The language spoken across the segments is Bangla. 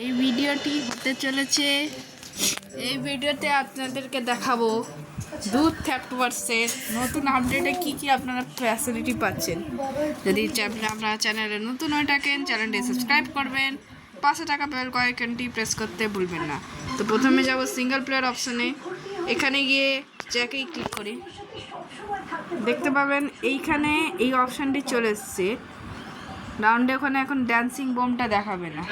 এই ভিডিওটি হতে চলেছে, এই ভিডিওতে আপনাদেরকে দেখাবো দুধ থ্যাপওয়ার্সের নতুন আপডেটে কি কি আপনারা ফ্যাসিলিটি পাচ্ছেন। যদি আপনারা চ্যানেলে নতুন হয়ে থাকেন, চ্যানেলটি সাবস্ক্রাইব করবেন, পাশে টাকা বেল আইকনটি প্রেস করতে ভুলবেন না। তো প্রথমে যাব সিঙ্গেল প্লেয়ার অপশনে, এখানে গিয়ে জ্যাকেই ক্লিক করি, দেখতে পাবেন এইখানে এই অপশানটি চলে এসছে। রাউন্ডে ওখানে এখন ড্যান্সিং বোমটা দেখাবে না।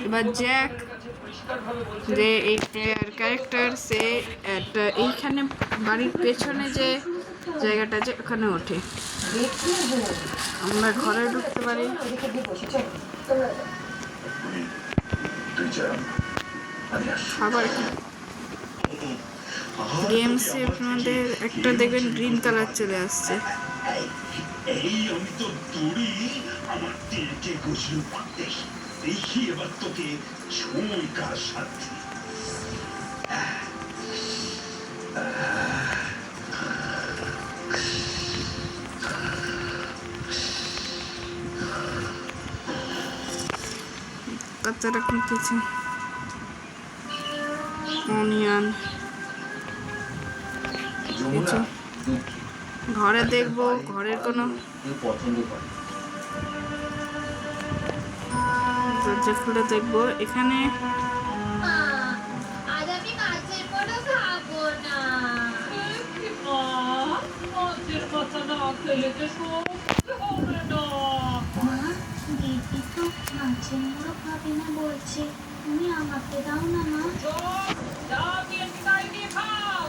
এবার জ্যাক যে এই প্লেয়ার ক্যারেক্টার সে একটা এইখানে বাড়ির পেছনে যে জায়গাটা আছে ওখানে ওঠে, আমরা ঘরে ঢুকতে পারি। আবার গেমসে আপনাদের একটা দেখবেন গ্রিন কালার চলে আসছে। দেখি এবার তোকে কার সাথে বাচ্চারা কিনতেছে অনিয়ন। ঘরে দেখবো ঘরের কোনো দরজা খুলে দেখবো, এখানে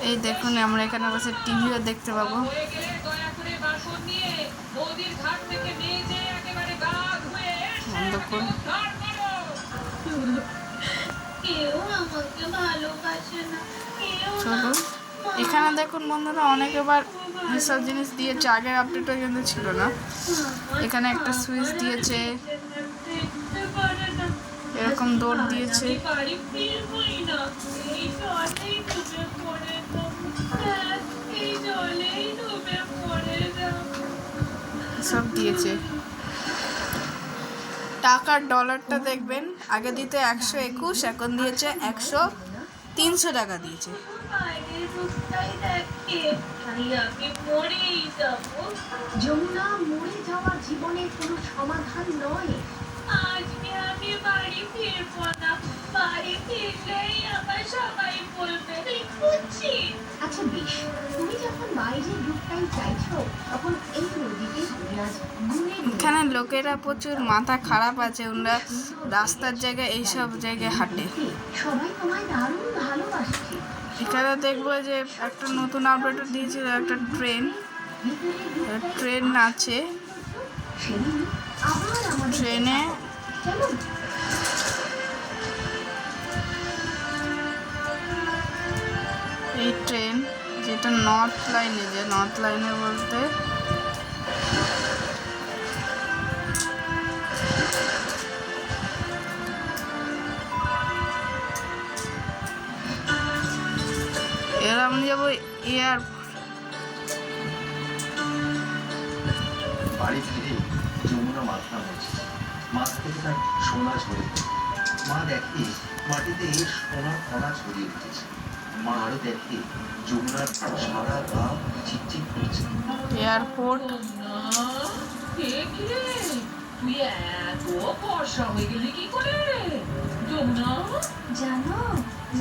এই দেখুন আমরা এখানে বসে টিভিও দেখতে পাবো। চলো এখানে দেখুন বন্ধুরা, অনেক এবার এসব জিনিস দিয়েছে, আগের আপডেটও কিন্তু ছিল না। এখানে একটা সুইচ দিয়েছে, এরকম দৌড় দিয়েছে, সব দিয়েছে। টাকার ডলারটা দেখবেন, আগে দিতে 121, এখন দিয়েছে 300 টাকা দিয়েছে। যমুনা, মরে যাওয়া জীবনের কোনো সমাধান নয়। আজকে আমি বাড়ি ফিরবো না, বাড়ি ফিরলেই আমার সবাই বলবে খুঁজছি। আচ্ছা বেশ, তুমি যখন বাইরে ঢুকতেই চাইছো তখন এই নদীতে এখানে লোকেরা প্রচুর মাথা খারাপ আছে, ওরা রাস্তার জায়গায় এইসব জায়গায় হাঁটে। সবাই তোমায় দারুণ ভালোবাসছে। এখানে দেখবো যে একটা নতুন আপডেট দিয়েছিল, একটা ট্রেন আছে, ট্রেনে এই ট্রেন যেটা নর্থ লাইনে, যে নর্থ লাইনে বলতে এবার আমি যাবো বাড়ি ফিরে যমুনা মাথা হচ্ছে, মাথা থেকে তার সোনা ঝরে, মা দেখে মাটিতে সোনার কণা ছড়িয়ে উঠেছে। মা আরো দেখে যমুনার সারা গা চিকচিক করছে। এয়ারপোর্ট তুই এত বর্ষা হয়ে গেলি কি করে যমুনা? জানো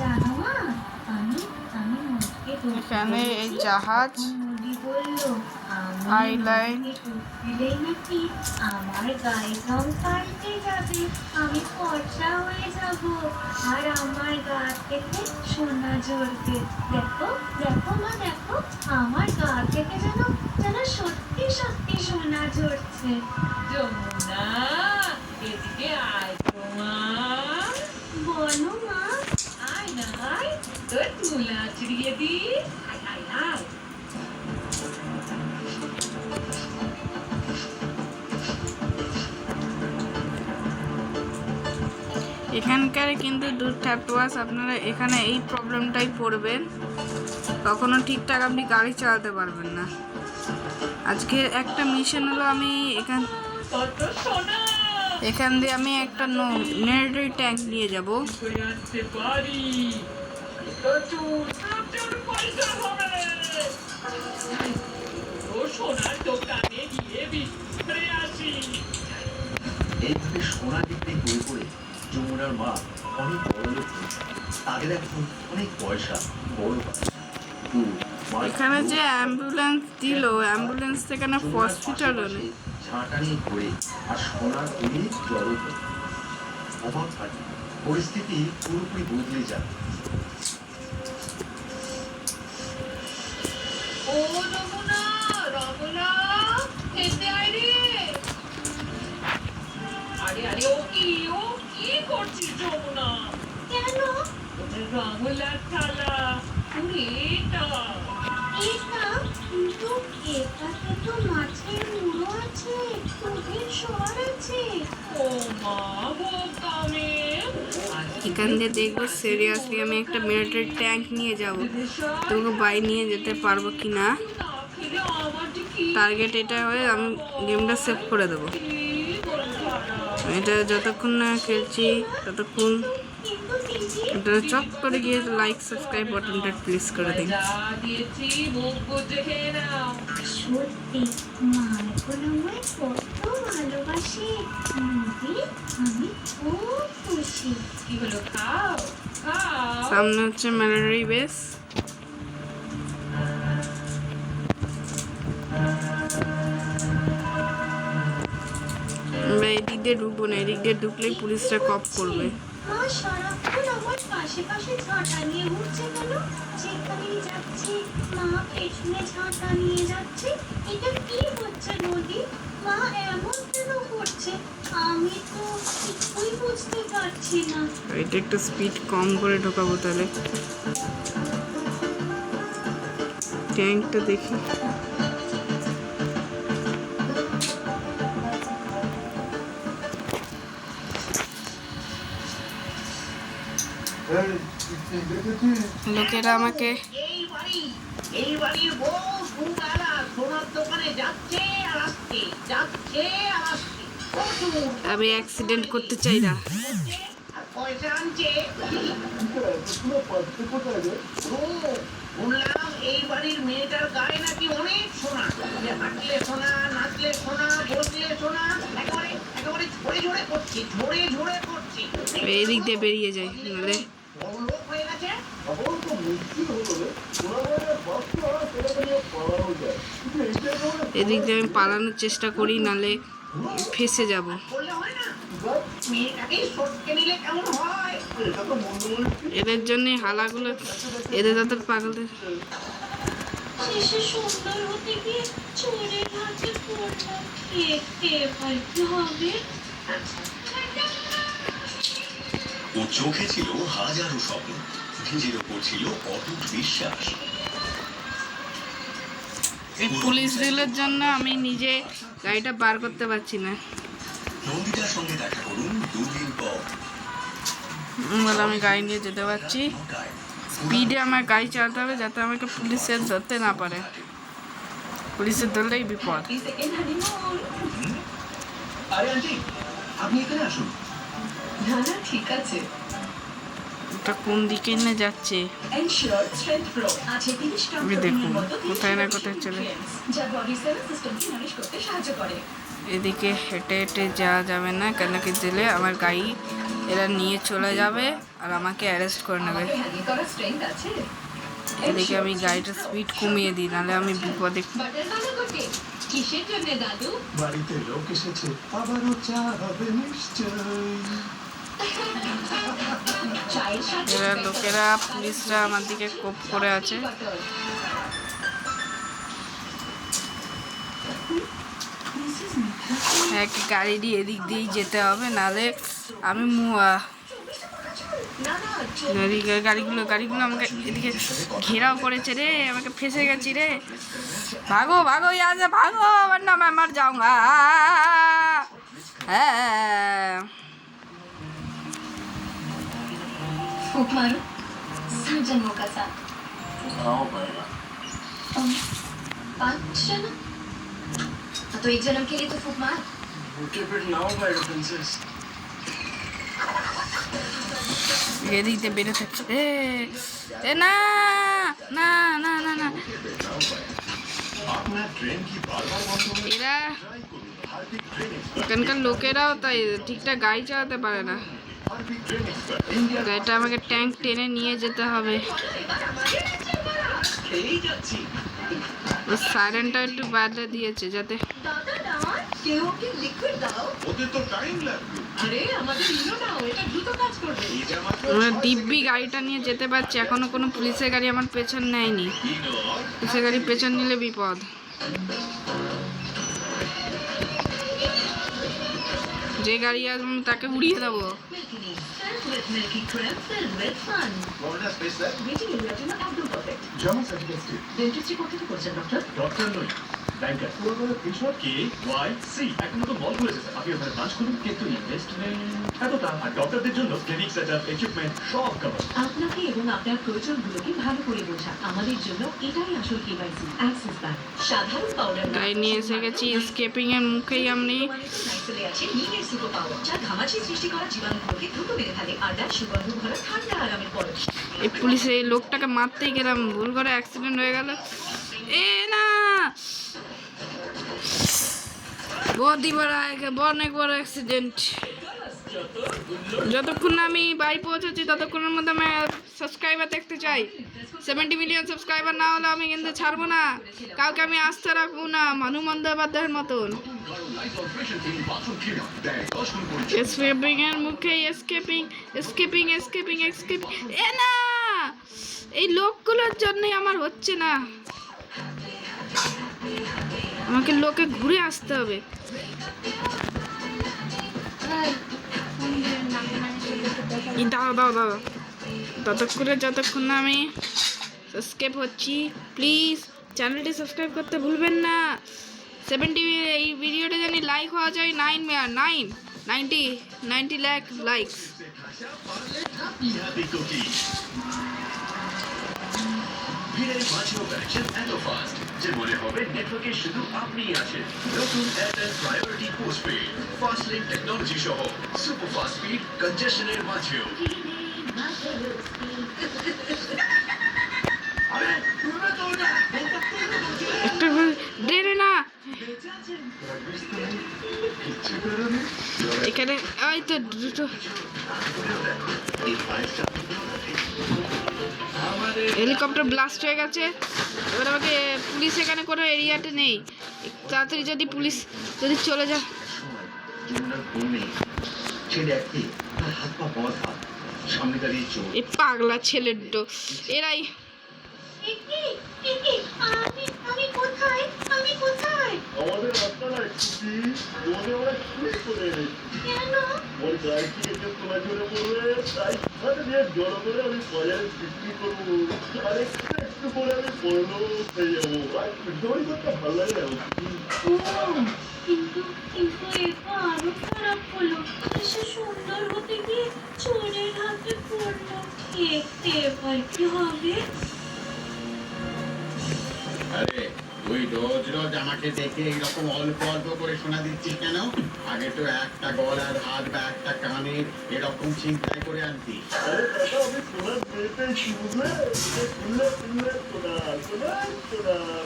জানো মা, আমি এখানে এই জাহাজ আইল্যান্ড নাকি আমার গায়ের রং পাল্টে যাবে, আমি ফর্সা হয়ে যাব আর আমার গা থেকে সোনা ঝরবে। দেখো দেখো মা, দেখো আমার গা থেকে যেন যেন সত্যি সত্যি সোনা ঝরছে। যমুনা, এদিকে আয় তো মা। বলো মা। আয় না আয়, তোর তুলা চিড়িয়ে দি। আয় আয় আয়। এখানকার কিন্তু দুধ থ্যাপওয়ার্স, আপনারা এখানে এই প্রবলেমটাই পড়বেন, কখনো ঠিকঠাক আপনি গাড়ি চালাতে পারবেন না। আজকে একটা মিশন হলো আমি এখান এখান দিয়ে আমি একটা মিলিটারি ট্যাঙ্ক নিয়ে যাব। আসতে পারি প্রচুর প্রচুর পয়সা হবে। ও সোনার দোকানে গিয়ে বিক্রি আসি। এইভাবে সোনা বিক্রি করে করে যমুনার মা অনেক বড় লোক হয়েছে। তাদের এখন অনেক পয়সা, বড় বাড়ি। কিন্তু মার এখানে যে অ্যাম্বুলেন্স দিল, অ্যাম্বুলেন্স থেকে না হসপিটাল হলো। ঝাঁটানি ঘুরে আর সোনার অনেক জড়ো হলো। অবাক হয়, পরিস্থিতি পুরোপুরি বদলে যায়। ও রমনা, রমনা, খেতে আয় রে। আরে আরে ও কি করছিস যমুনা? কেন? ওটা রাঙলার থালা, তোর এটা। এটা কিন্তু এটাতে তো মাছের মুড়ো আছে, দুধের সর আছে। ও মা বোকা মেয়ে। এখান দিয়ে দেখবো সিরিয়াসলি আমি একটা মিলিটারি ট্যাঙ্ক নিয়ে যাব, তোকে বাই নিয়ে যেতে পারবো কি না। টার্গেট এটা হয়ে আমি গেমটা সেভ করে দেবো। এটা যতক্ষণ না খেলছি ততক্ষণ কিন্তু দিদি, এটা চট করে গিয়ে লাইক সাবস্ক্রাইব বাটনটা প্রেস করে দিন। দিয়েছি মুখ বুঝে খেয়ে নাও। সত্যি মার কোনো আমায় কত ভালোবাসে। দিদি, আমি খুব খুশি। কি হলো, খাও খাও। সামনে হচ্ছে মিলিটারি বেস। আমরা এদিক দিয়ে ঢুকবো না, এদিক দিয়ে ঢুকলেই পুলিশরা কপ করবে। মা সারাক্ষণ আমার পাশে পাশে ঝাঁটা নিয়ে ঘুরছে কেন? যেখানেই যাচ্ছে মা পেছনে ঝাঁটা নিয়ে যাচ্ছে। এটা কি হচ্ছে নদী? মা এমন কেন করছে? আমি তো কিছুই বুঝতে পারছি না। এটা একটু স্পিড কম করে ঢোকাবো তাহলে। ট্যাঙ্কটা দেখি। লোকেরা আমাকে এই বাড়ির বউ সুগারা সোনার দোকানে যাচ্ছে আর আসছে, যাচ্ছে আর আসছে। আমি অ্যাক্সিডেন্ট করতে চাই না। আর পয়সা আনছে। শুনলাম এই বাড়ির মেয়েটার গায়ে নাকি অনেক সোনা। হাঁটলে সোনা, নাচলে সোনা, বসলে সোনা, একেবারে একেবারে ঝরে ঝরে করছে, ঝরে ঝরে করছে। এই দিক দিয়ে বেরিয়ে যাই, নাহলে বড় লোক হয়ে গেছে। এদিক দিয়ে আমি পালানোর চেষ্টা করি, নাহলে ফেসে যাব। করলে হয় না, মেয়েটাকে সটকে নিলে কেমন হয়? এদের জন্যই হালাগুলো, এদের যত পাগলদের। শেষে সুন্দর হতে গিয়ে চোরের হাতে পড়লাম। এবার কি হবে? ও চোখে ছিল হাজারো স্বপ্ন, নিজের ওপর ছিল অটুট বিশ্বাস। এই পুলিশগুলোর জন্য আমি নিজে গাড়িটা বার করতে পারছি না। নন্দিতার সঙ্গে দেখা করুন দুদিন পর। বলে আমি গাড়ি নিয়ে যেতে পারছি। স্পিডে আমার গাড়ি চালাতে হবে যাতে আমাকে পুলিশে ধরতে না পারে। পুলিশে ধরলেই বিপদ। আরে আন্টি, আপনি এখানে আসুন। না ঠিক আছে। এটা কোন দিকে নিয়ে যাচ্ছে এনশিওর স্ট্রেংথ প্রো আছে 30 টা আমি দেখুন, কোথায় না কোথায় চলে। যা বডি সেল সিস্টেমকে ম্যানেজ করতে সাহায্য করে। এদিকে হেঁটে হেঁটে যাওয়া যাবে না, কেন কি দিলে আমার গাড়ি এরা নিয়ে চলে যাবে আর আমাকে অ্যারেস্ট করে নেবে। আগে করা স্ট্রেংথ আছে। এদিকে আমি গাড়িটা স্পিড কমিয়ে দিই, নাহলে আমি বিপদে। বাটার বানা করতে কিসের জন্য দাদু? বাড়িতে লোক এসেছে, আবারও চা হবে নিশ্চয়ই। চায়ের সাথে এরা লোকেরা, পুলিশরা আমার দিকে কোপ করে আছে। এক গাড়ি দিয়ে এদিক দিয়েই যেতে হবে, নাহলে আমি গাড়িগুলো আমাকে এদিকে ঘেরাও করেছে রে, আমাকে ফেসে গেছি রে। ভাগো ভাগো, ইয়াছে ভাগো, আমার নাম আমার যাওগা। হ্যাঁ, फूक मारो सब जन्मों का साथ। पाँच जन्म? हाँ, तो एक जन्म के लिए तो फूक मार। এদিকে বেরো থাকছে এ না না না না না আপনার ট্রেন কি বারবার বন্ধ হয়ে এরা ট্রাই করুন হার্পিক ট্রেন এখানকার লোকেরাও তাই ঠিকঠাক গাড়ি চালাতে পারে না। হার্পিক ট্রেন এক্সপার্ট ইন্ডিয়া গাড়িটা আমাকে ট্যাঙ্ক টেনে নিয়ে যেতে হবে। খেয়েই যাচ্ছি। ও সাইরেনটা একটু বাড়লে দিয়েছে যাতে কেউ কি লিকুইড দাও? ওদের তো টাইম লাগবে আরে আমাদের ইনো দাও, এটা দ্রুত কাজ করবে। এটা মাত্র আমরা দিব্যি গাড়িটা নিয়ে যেতে পারছি। এখনো কোনো পুলিশের গাড়ি আমার পেছন নেয়নি। পুলিশের গাড়ি পেছন নিলে বিপদ। যে গাড়ি আসবে আমি তাকে উড়িয়ে দেবো। Milky cream filled with fun. Corona space sir Waiting area জন্য একদম পারফেক্ট। জার্মান সার্টিফিকেট ডেন্টিস্ট্রি কোথা থেকে করছেন ডক্টর? ডক্টর নই ব্যাংকার পুরো ফিশর কে ওয়াই সি এখন তো বল করেছে স্যার আপনি ওখানে ব্রাঞ্চ খুলুন কিন্তু ইনভেস্টমেন্ট এতটা আর ডক্টরদের জন্য ক্লিনিক সেটআপ ইকুইপমেন্ট সব কভার আপনাকে এবং আপনার প্রয়োজনগুলোকে ভালো করে বোঝা আমাদের জন্য এটাই আসল কেওয়াইসি অ্যাক্সিস ব্যাংক। সাধারণ পাউডার গাড়ি নিয়ে এসে গেছি স্কেপিং এর মুখেই আমি। চলে আছে নিমের সুপার পাওয়ার যা ঘামাচি সৃষ্টি করা জীবাণুগুলোকে দ্রুত মেরে ফেলে আর দেয় সুগন্ধ ভরা ঠান্ডা আরামের পরশ। এই পুলিশে এই লোকটাকে মারতেই গেলাম, ভুল করে অ্যাক্সিডেন্ট হয়ে গেল। এ না बहुत ही बड़ा অনেক বড় অ্যাক্সিডেন্ট। যতক্ষণ না আমি বাড়ি পৌঁছেছি ততক্ষণের মধ্যে আমি সাবস্ক্রাইবার দেখতে চাই। 70 মিলিয়ন সাবস্ক্রাইবার না হলে আমি কিন্তু ছাড়বো না, কাউকে আমি আস্থা রাখবো না মানু বন্দ্যোপাধ্যায়ের মতন। এসকেপিং এর মুখে এসকেপিং এসকেপিং এসকেপিং এসকেপিং এ না এই লোকগুলোর জন্যই আমার হচ্ছে না। আমাকে লোকে ঘুরে আসতে হবে। দাও দাও দাও যতক্ষণ না আমি সাবস্ক্রাইব হচ্ছি। প্লিজ চ্যানেলটি সাবস্ক্রাইব করতে ভুলবেন না। 70 এই ভিডিওটা জানি লাইক হওয়া যায় 90 লাখ লাইকস। ভিড়ের মাঝেও কানেকশন এত ফাস্ট যে মনে হবে নেটওয়ার্কে শুধু আপনিই আছেন। নতুন Airtel priority postpaid fast link technology সহ সুপার ফাস্ট স্পিড কনজেশনের মাঝেও। আরে তুমি তো না একটা ডেরে না এখানে ওই তো দুটো হেলিকপ্টার ব্লাস্ট হয়ে গেছে। এবার আমাকে পুলিশ এখানে কোনো এরিয়াতে নেই। তাড়াতাড়ি যদি পুলিশ যদি চলে যায়। যমুনার ফোন নেই, সে দেখে তার হাত পা বাঁধা, সামনে দাঁড়িয়ে চোর। এই পাগলা ছেলের তো এরাই। আমি কোথায়? আমাদের রাস্তাটা ছুটি তোমাকে আমরা চুরি করে এনেছি। কেন? ওর গাড়ি থেকে যে তোলা ঝরে পড়বে তাই সাথে দিয়ে জড়ো করে আমি বাজারে বিক্রি করবো আর একটু করে আমি বড় হয়ে যাবো। আর দড়ি করতে ভালো লাগে না ও, কিন্তু এরপর আরো খারাপ হলো। সে সুন্দর হতে গিয়ে চোরের হাতে পড়লো। এবার কি হবে? আরে তুই রোজ আমাকে দেখে এইরকম অল্প অল্প করে শোনা দিচ্ছিস কেন? আগে তো একটা গলার হাত বা একটা কানের এরকম চিন্তাই করে আনতি। আরে দাদা আমি সোনার মেয়েটাই শুনবে শুনলে শুনলে সোনা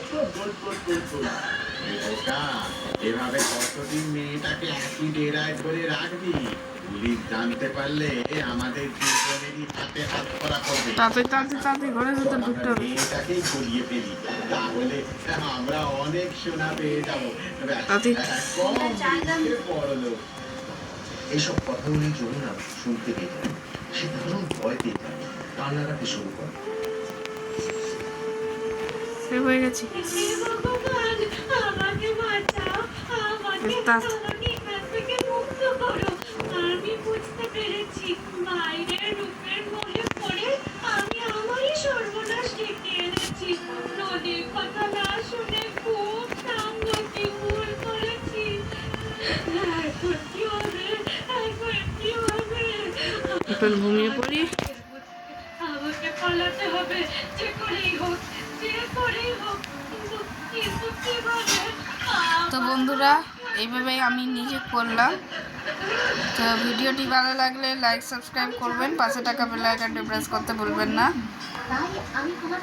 সব গোল এই বোকা, এভাবে কতদিন মেয়েটাকে একই ডেরায় ধরে রাখবি? পুলিশ জানতে পারলে আমাদের দুজনেরই হাতে হাত করা করবে। তাড়াতাড়ি ঘরের ভিতর ঢুকতে হবে। মেয়েটাকেই গড়িয়ে ফেলি, তাহলে আমরা অনেক সোনা পেয়ে যাবো। তাড়াতাড়ি। কম রিস্কে বড় লোক। এইসব কথাগুলি যমুনা শুনতে পেয়ে যায়। সে দারুণ ভয় পেয়ে যায়, কান্না কাটতে শুরু করে। সে হয়ে গেছি। হে ভগবান, আমাকে বাঁচাও, আমাকে এখান থেকে মুক্ত করো। আমি বুঝতে পেরেছি বাইরের রূপের মোহে পড়ে আমি আমারই সর্বনাশ ডেকে এনেছি। নদীর কথা না শুনে খুব সাঙ্গতি ভুল করেছি। এখন কি হবে? এখন ঘুমিয়ে পড়ি। আমাকে পালাতে হবে, যে করেই হোক। কিন্তু কিভাবে? তো বন্ধুরা এইভাবেই আমি নিজে করলাম। তো ভিডিওটি ভালো লাগলে লাইক সাবস্ক্রাইব করবেন, পাশে থাকা বেল আইকনটি প্রেস করতে ভুলবেন না। তাই আমি তোমার